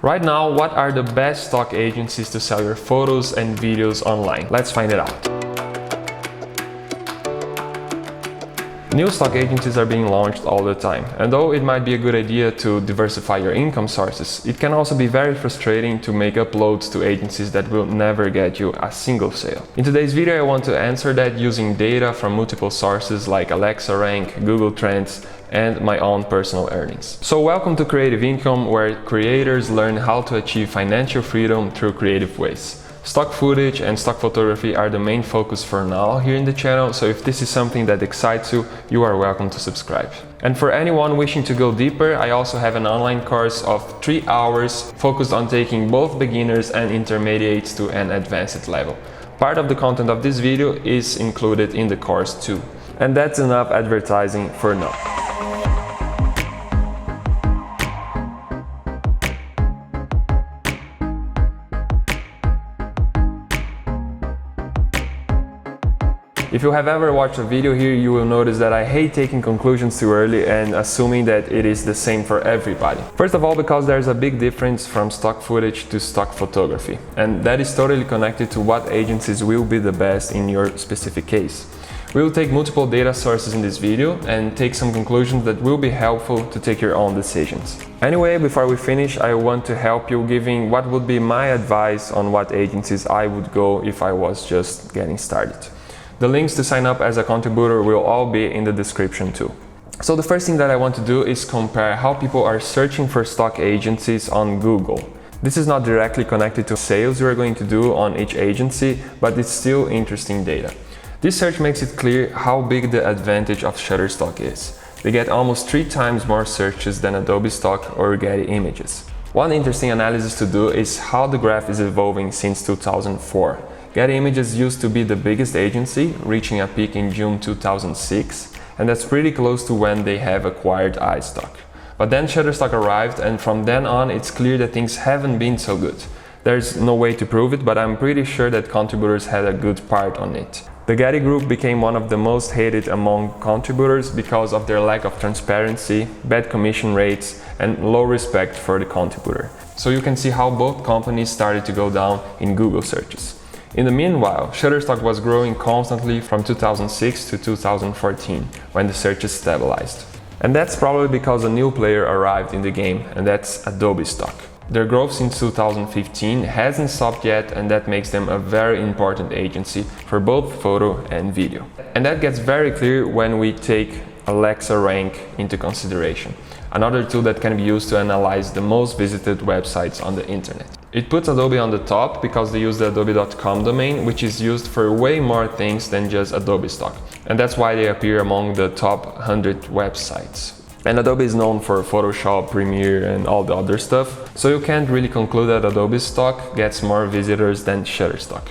Right now, what are the best stock agencies to sell your photos and videos online? Let's find it out. New stock agencies are being launched all the time, and though it might be a good idea to diversify your income sources, it can also be very frustrating to make uploads to agencies that will never get you a single sale. In today's video, I want to answer that using data from multiple sources like Alexa Rank, Google Trends, and my own personal earnings. So welcome to Creative Income, where creators learn how to achieve financial freedom through creative ways. Stock footage and stock photography are the main focus for now here in the channel, so if this is something that excites you, you are welcome to subscribe. And for anyone wishing to go deeper, I also have an online course of 3 hours focused on taking both beginners and intermediates to an advanced level. Part of the content of this video is included in the course too. And that's enough advertising for now. If you have ever watched a video here, you will notice that I hate taking conclusions too early and assuming that it is the same for everybody. First of all, because there's a big difference from stock footage to stock photography, and that is totally connected to what agencies will be the best in your specific case. We will take multiple data sources in this video and take some conclusions that will be helpful to take your own decisions. Anyway, before we finish, I want to help you giving what would be my advice on what agencies I would go if I was just getting started. The links to sign up as a contributor will all be in the description too. So the first thing that I want to do is compare how people are searching for stock agencies on Google. This is not directly connected to sales you are going to do on each agency, but it's still interesting data. This search makes it clear how big the advantage of Shutterstock is. They get almost 3 times more searches than Adobe Stock or Getty Images. One interesting analysis to do is how the graph is evolving since 2004. Getty Images used to be the biggest agency, reaching a peak in June 2006, and that's pretty close to when they have acquired iStock. But then Shutterstock arrived, and from then on it's clear that things haven't been so good. There's no way to prove it, but I'm pretty sure that contributors had a good part on it. The Getty Group became one of the most hated among contributors because of their lack of transparency, bad commission rates, and low respect for the contributor. So you can see how both companies started to go down in Google searches. In the meanwhile, Shutterstock was growing constantly from 2006 to 2014, when the searches stabilized. And that's probably because a new player arrived in the game, and that's Adobe Stock. Their growth since 2015 hasn't stopped yet, and that makes them a very important agency for both photo and video. And that gets very clear when we take Alexa Rank into consideration, another tool that can be used to analyze the most visited websites on the internet. It puts Adobe on the top because they use the adobe.com domain, which is used for way more things than just Adobe Stock. And that's why they appear among the top 100 websites. And Adobe is known for Photoshop, Premiere, and all the other stuff, so you can't really conclude that Adobe Stock gets more visitors than Shutterstock.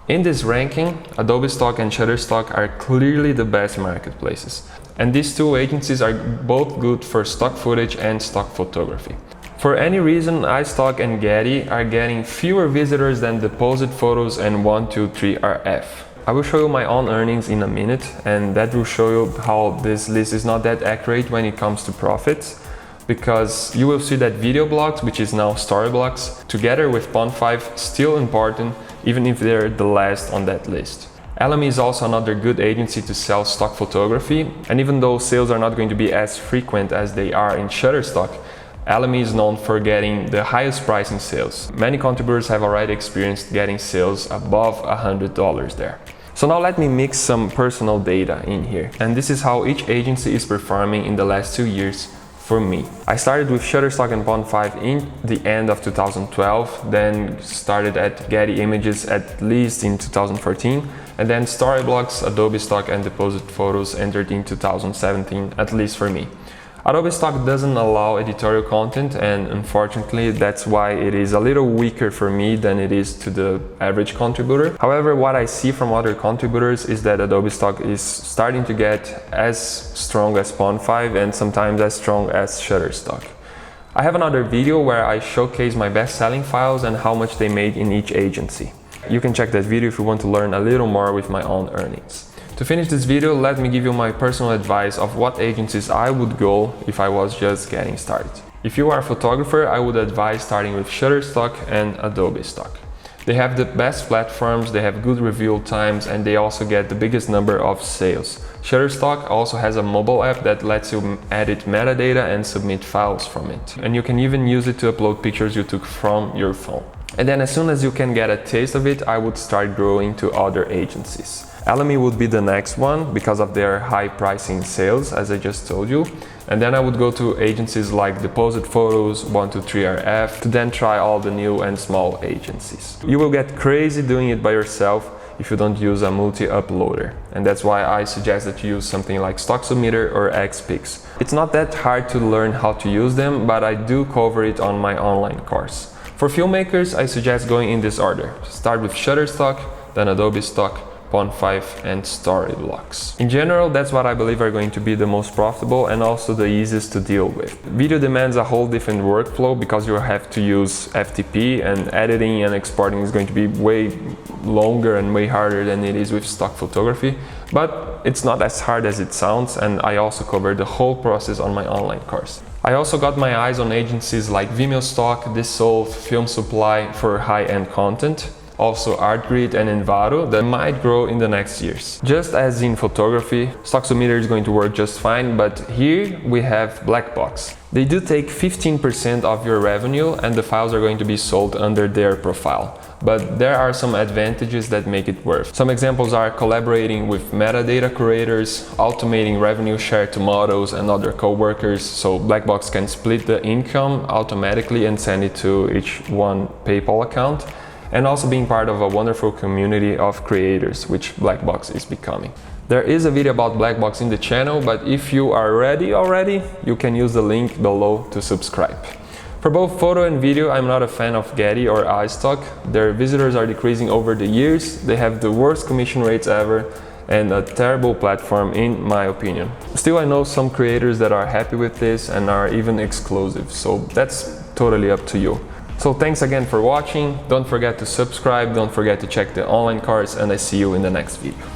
In this ranking, Adobe Stock and Shutterstock are clearly the best marketplaces. And these two agencies are both good for stock footage and stock photography. For any reason, iStock and Getty are getting fewer visitors than Deposit Photos and 123RF. I will show you my own earnings in a minute, and that will show you how this list is not that accurate when it comes to profits, because you will see that video blogs, which is now story blogs, together with Pond5, still important even if they're the last on that list. LME is also another good agency to sell stock photography, and even though sales are not going to be as frequent as they are in Shutterstock, LME is known for getting the highest price in sales. Many contributors have already experienced getting sales above $100 there. So now let me mix some personal data in here, and this is how each agency is performing in the last 2 years for me. I started with Shutterstock and Pond5 in the end of 2012, then started at Getty Images at least in 2014, and then Storyblogs, Adobe Stock, and Deposit Photos entered in 2017, at least for me. Adobe Stock doesn't allow editorial content, and unfortunately that's why it is a little weaker for me than it is to the average contributor. However, what I see from other contributors is that Adobe Stock is starting to get as strong as Pond5 and sometimes as strong as Shutterstock. I have another video where I showcase my best-selling files and how much they made in each agency. You can check that video if you want to learn a little more with my own earnings. To finish this video, let me give you my personal advice of what agencies I would go if I was just getting started. If you are a photographer, I would advise starting with Shutterstock and Adobe Stock. They have the best platforms, they have good review times, and they also get the biggest number of sales. Shutterstock also has a mobile app that lets you edit metadata and submit files from it. And you can even use it to upload pictures you took from your phone. And then as soon as you can get a taste of it, I would start growing to other agencies. Alamy would be the next one because of their high pricing sales, as I just told you. And then I would go to agencies like Deposit Photos, 123RF, to then try all the new and small agencies. You will get crazy doing it by yourself if you don't use a multi-uploader. And that's why I suggest that you use something like Stock Submitter or Xpix. It's not that hard to learn how to use them, but I do cover it on my online course. For filmmakers, I suggest going in this order. Start with Shutterstock, then Adobe Stock, Pond5 and Storyblocks. In general, that's what I believe are going to be the most profitable and also the easiest to deal with. Video demands a whole different workflow because you have to use FTP, and editing and exporting is going to be way longer and way harder than it is with stock photography, but it's not as hard as it sounds, and I also cover the whole process on my online course. I also got my eyes on agencies like Vimeo Stock, Dissolve, Film Supply for high-end content, also Artgrid and Envato that might grow in the next years. Just as in photography, Stock Submitter is going to work just fine, but here we have Blackbox. They do take 15% of your revenue and the files are going to be sold under their profile. But there are some advantages that make it worth. Some examples are collaborating with metadata curators, automating revenue share to models and other co-workers, so Blackbox can split the income automatically and send it to each one PayPal account, and also being part of a wonderful community of creators, which Blackbox is becoming. There is a video about Blackbox in the channel, but if you are ready already, you can use the link below to subscribe. For both photo and video, I'm not a fan of Getty or iStock. Their visitors are decreasing over the years, they have the worst commission rates ever, and a terrible platform in my opinion. Still, I know some creators that are happy with this and are even exclusive, so that's totally up to you. So thanks again for watching, don't forget to subscribe, don't forget to check the online course, and I see you in the next video.